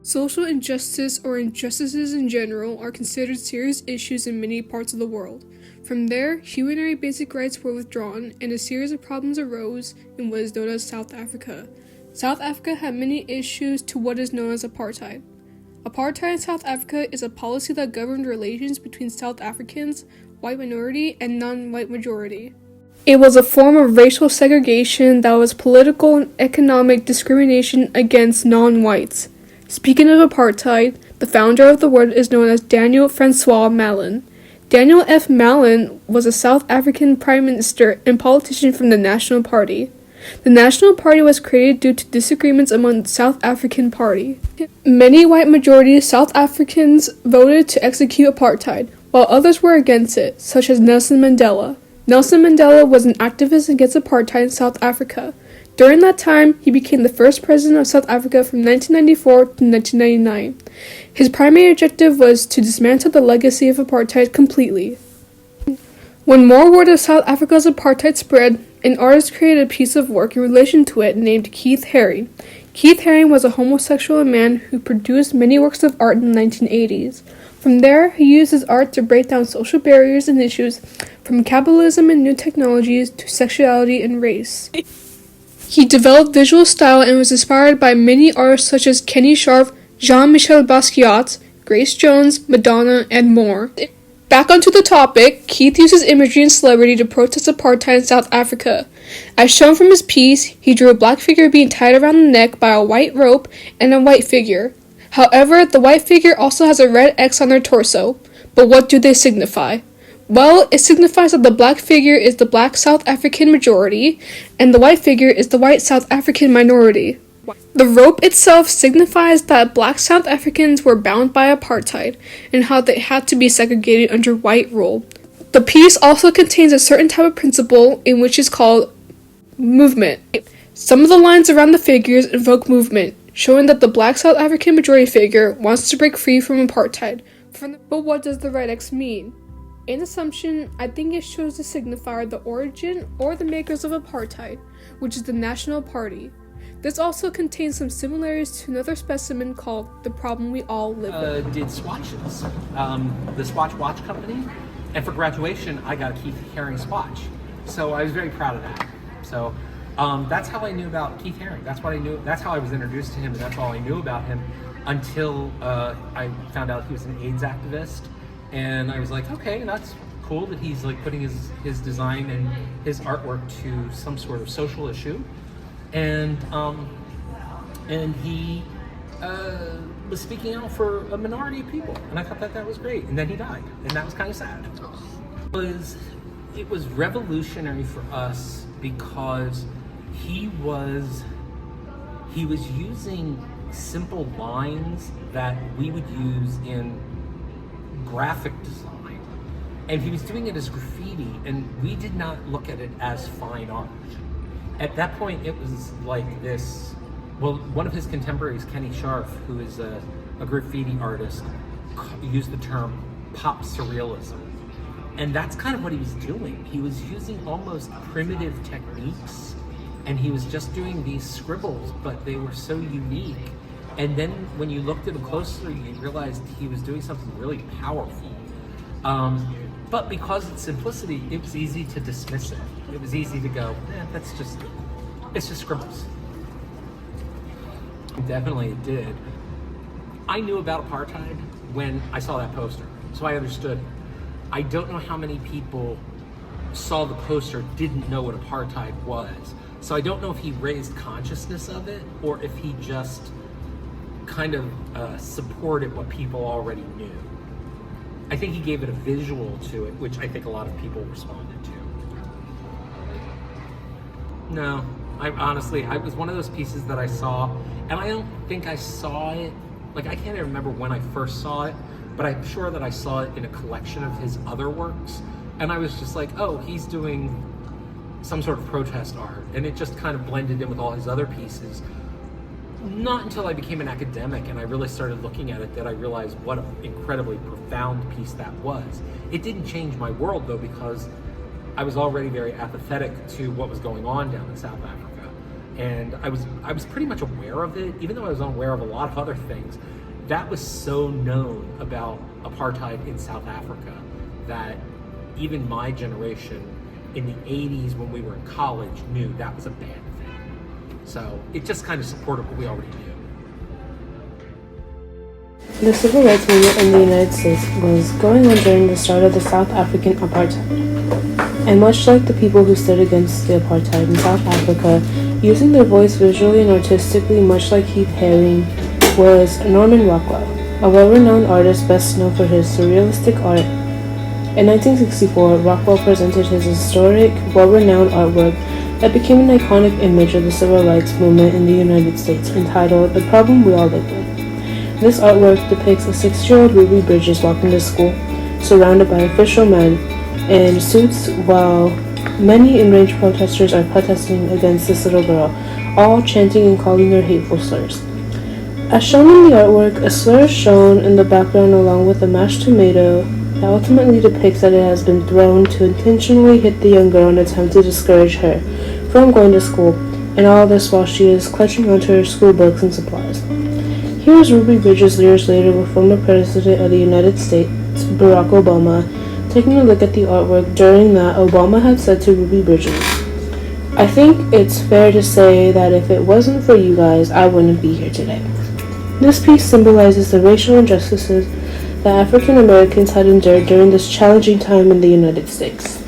Social injustice or injustices in general are considered serious issues in many parts of the world. From there, humanitarian basic rights were withdrawn and a series of problems arose in what is known as South Africa. South Africa had many issues to what is known as apartheid. Apartheid in South Africa is a policy that governed relations between South Africans, white minority, and non-white majority. It was a form of racial segregation that was political and economic discrimination against non-whites. Speaking of apartheid, the founder of the word is known as Daniel Francois Malan. Daniel F. Malan was a South African prime minister and politician from the National Party. The National Party was created due to disagreements among the South African Party. Many white majority South Africans voted to execute apartheid, while others were against it, such as Nelson Mandela. Nelson Mandela was an activist against apartheid in South Africa. During that time, he became the first president of South Africa from 1994 to 1999. His primary objective was to dismantle the legacy of apartheid completely. When more word of South Africa's apartheid spread, an artist created a piece of work in relation to it named Keith Haring. Keith Haring was a homosexual man who produced many works of art in the 1980s. From there, he used his art to break down social barriers and issues from capitalism and new technologies to sexuality and race. He developed visual style and was inspired by many artists such as Kenny Sharp, Jean-Michel Basquiat, Grace Jones, Madonna, and more. Back onto the topic, Keith uses imagery and celebrity to protest apartheid in South Africa. As shown from his piece, he drew a black figure being tied around the neck by a white rope and a white figure. However, the white figure also has a red X on their torso. But what do they signify? Well, it signifies that the black figure is the black South African majority, and the white figure is the white South African minority. The rope itself signifies that black South Africans were bound by apartheid, and how they had to be segregated under white rule. The piece also contains a certain type of principle in which is called movement. Some of the lines around the figures invoke movement, showing that the black South African majority figure wants to break free from apartheid. But what does the red X mean? In assumption, I think it shows to signify the origin or the makers of apartheid, which is the National Party. This also contains some similarities to another specimen called The Problem We All Live With. Did swatches, the Swatch watch company, and for graduation I got a Keith Haring swatch. So I was very proud of that. So that's how I knew about Keith Haring. That's what I knew. That's how I was introduced to him, and that's all I knew about him until I found out he was an AIDS activist. And I was like, okay, that's cool that he's like putting his design and his artwork to some sort of social issue. And he was speaking out for a minority of people, and I thought that was great. And then he died, and that was kind of sad. It was revolutionary for us because he was using simple lines that we would use in graphic design, and he was doing it as graffiti, and we did not look at it as fine art. At that point, it was like this. Well, one of his contemporaries, Kenny Sharp, who is a graffiti artist, used the term pop surrealism, and that's kind of what he was doing. He was using almost primitive techniques, and he was just doing these scribbles, but they were so unique. And then when you looked at him closer, you realized he was doing something really powerful. But because of its simplicity, it was easy to dismiss it. It was easy to go, it's just scribbles. Definitely it did. I knew about apartheid when I saw that poster, so I understood. I don't know how many people saw the poster, didn't know what apartheid was. So I don't know if he raised consciousness of it, or if he just kind of supported what people already knew. I think he gave it a visual to it, which I think a lot of people responded to. No, I was one of those pieces that I saw, and I don't think I saw it, like I can't even remember when I first saw it, but I'm sure that I saw it in a collection of his other works, and I was just like, oh, he's doing some sort of protest art, and it just kind of blended in with all his other pieces. Not until I became an academic and I really started looking at it that I realized what an incredibly profound piece that was. It didn't change my world though, because I was already very apathetic to what was going on down in South Africa. and I was pretty much aware of it, even though I was unaware of a lot of other things. That was so known about apartheid in South Africa that even my generation in the 80s when we were in college knew that was a bad thing. So it just kind of supported what we already knew. The civil rights movement in the United States was going on during the start of the South African apartheid. And much like the people who stood against the apartheid in South Africa, using their voice visually and artistically, much like Keith Haring, was Norman Rockwell, a well-renowned artist best known for his surrealistic art. In 1964, Rockwell presented his historic, well-renowned artwork that became an iconic image of the civil rights movement in the United States, entitled The Problem We All Live With. This artwork depicts a 6-year-old Ruby Bridges walking to school, surrounded by official men in suits, while many enraged protesters are protesting against this little girl, all chanting and calling her hateful slurs. As shown in the artwork, a slur is shown in the background along with a mashed tomato that ultimately depicts that it has been thrown to intentionally hit the young girl in an attempt to discourage her from going to school, and all this while she is clutching onto her school books and supplies. Here is Ruby Bridges years later with former President of the United States, Barack Obama, taking a look at the artwork during that Obama had said to Ruby Bridges, "I think it's fair to say that if it wasn't for you guys, I wouldn't be here today." This piece symbolizes the racial injustices that African Americans had endured during this challenging time in the United States.